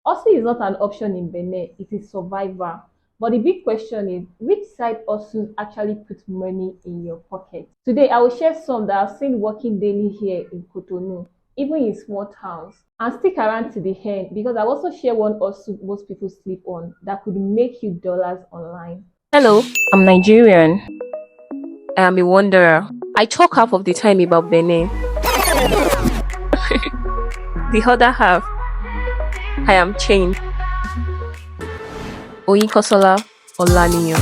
Also, is not an option in Benin, it is survival. But the big question is which side also actually puts money in your pocket? Today, I will share some that I've seen working daily here in Cotonou, even in small towns. And stick around to the end because I'll also share one also most people sleep on that could make you dollars online. Hello, I'm Nigerian. I am a wanderer. I talk half of the time about Benin. The other half, I am chained. Oyinkosola Olaniyan.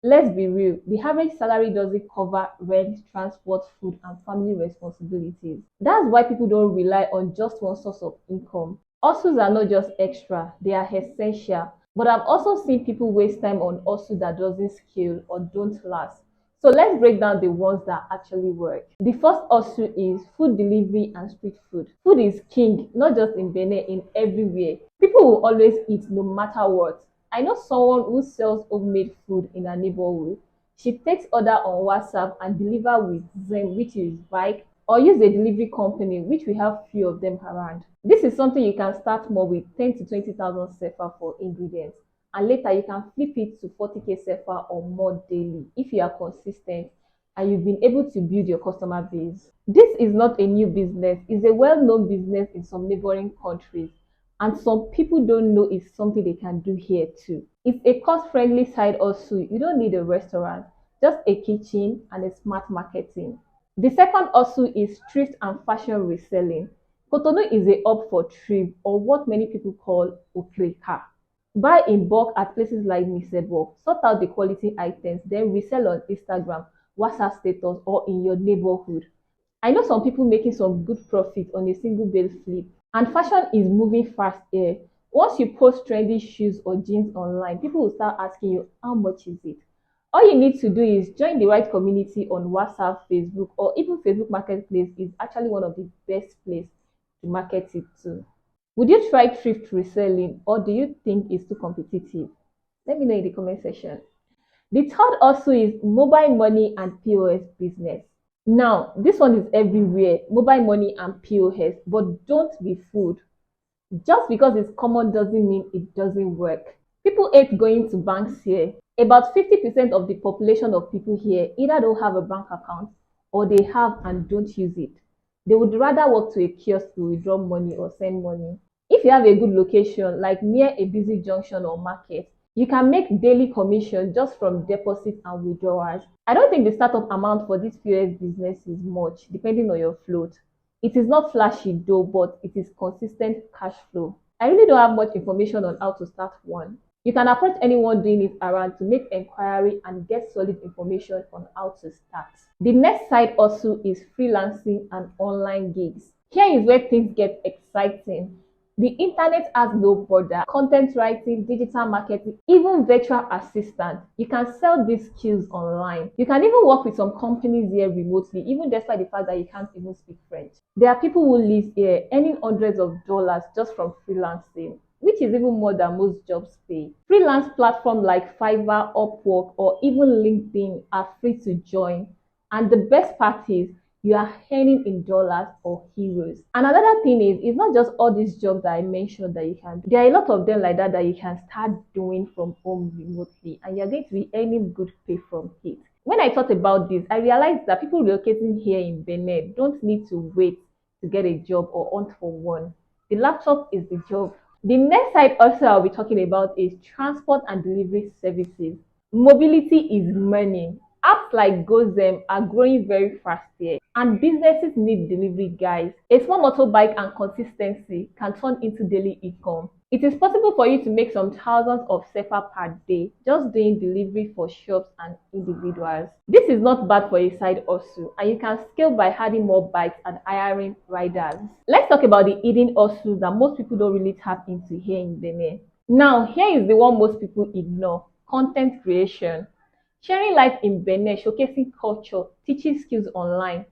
Let's be real, the average salary doesn't cover rent, transport, food, and family responsibilities. That's why people don't rely on just one source of income. Hustles are not just extra, they are essential. But I've also seen people waste time on hustle that doesn't scale or don't last. So let's break down the ones that actually work. The first hustle is food delivery and street food. Food is king, not just in Benin, in everywhere. People will always eat no matter what. I know someone who sells homemade food in her neighborhood. She takes order on WhatsApp and deliver with Zen, which is bike, or use a delivery company, which we have few of them around. This is something you can start more with 10 to 20,000 sefa for ingredients, and later you can flip it to 40k sefa or more daily if you are consistent and you've been able to build your customer base. This is not a new business, it's a well-known business in some neighboring countries, and some people don't know it's something they can do here too. It's a cost-friendly side also. You don't need a restaurant, just a kitchen and a smart marketing. The second also is thrift and fashion reselling. Cotonou is a hub for thrift, or what many people call okreka. Buy in bulk at places like Misebo, sort out the quality items, then resell on Instagram, WhatsApp status, or in your neighborhood. I know some people making some good profit on a single bale flip, and fashion is moving fast here. Once you post trendy shoes or jeans online, people will start asking you how much is it. All you need to do is join the right community on WhatsApp, Facebook, or even Facebook Marketplace is actually one of the best places to market it to. Would you try thrift reselling or do you think it's too competitive? Let me know in the comment section. The third also is mobile money and POS business. Now, this one is everywhere, mobile money and POS, but don't be fooled. Just because it's common doesn't mean it doesn't work. People hate going to banks here. About 50% of the population of people here either don't have a bank account or they have and don't use it. They would rather walk to a kiosk to withdraw money or send money. If you have a good location, like near a busy junction or market, you can make daily commission just from deposits and withdrawals. I don't think the startup amount for this POS business is much, depending on your float. It is not flashy though, but it is consistent cash flow. I really don't have much information on how to start one. You can approach anyone doing it around to make inquiry and get solid information on how to start. The next side also is freelancing and online gigs. Here is where things get exciting. The internet has no border. Content writing, digital marketing, even virtual assistant. You can sell these skills online. You can even work with some companies here remotely, even despite the fact that you can't even speak French. There are people who live here earning hundreds of dollars just from freelancing, which is even more than most jobs pay. Freelance platforms like Fiverr, Upwork, or even LinkedIn are free to join. And the best part is you are earning in dollars or euros. And another thing is, it's not just all these jobs that I mentioned that you can do. There are a lot of them like that that you can start doing from home remotely, and you're going to be earning good pay from it. When I thought about this, I realized that people relocating here in Benin don't need to wait to get a job or hunt for one. The laptop is the job. The next side also I'll be talking about is transport and delivery services. Mobility is money. Apps like GoZem are growing very fast here, and businesses need delivery guys. A small motorbike and consistency can turn into daily income. It is possible for you to make some thousands of sefa per day just doing delivery for shops and individuals. This is not bad for a side hustle, and you can scale by adding more bikes and hiring riders. Let's talk about the hidden hustles that most people don't really tap into here in Benin. Now, here is the one most people ignore: content creation. Sharing life in Benin, showcasing culture, teaching skills online.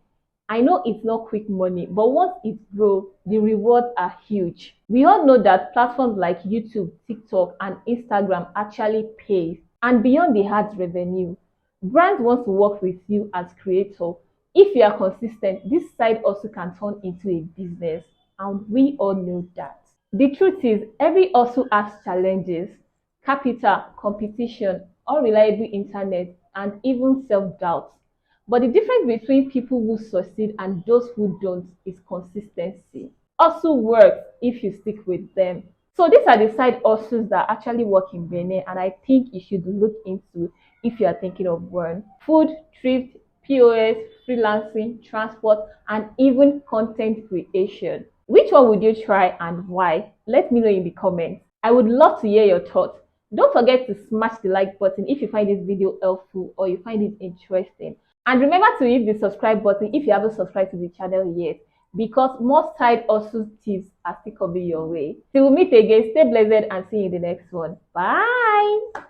I know it's not quick money, but once it grows, the rewards are huge. We all know that platforms like YouTube, TikTok, and Instagram actually pay. And beyond the ads revenue, brands want to work with you as creator. If you are consistent, this side also can turn into a business. and we all know that. The truth is, every hustle has challenges: capital, competition, unreliable internet, and even self-doubt. But the difference between people who succeed and those who don't is consistency. Hustle works if you stick with them. So these are the side hustles that actually work in Benin, and I think you should look into if you are thinking of one: food, thrift, POS, freelancing, transport, and even content creation. Which one would you try and why? Let me know in the comments. I would love to hear your thoughts. Don't forget to smash the like button if you find this video helpful or you find it interesting. And remember to hit the subscribe button if you haven't subscribed to the channel yet, because more side hustle tips are still coming your way. Till we meet again, stay blessed and see you in the next one. Bye!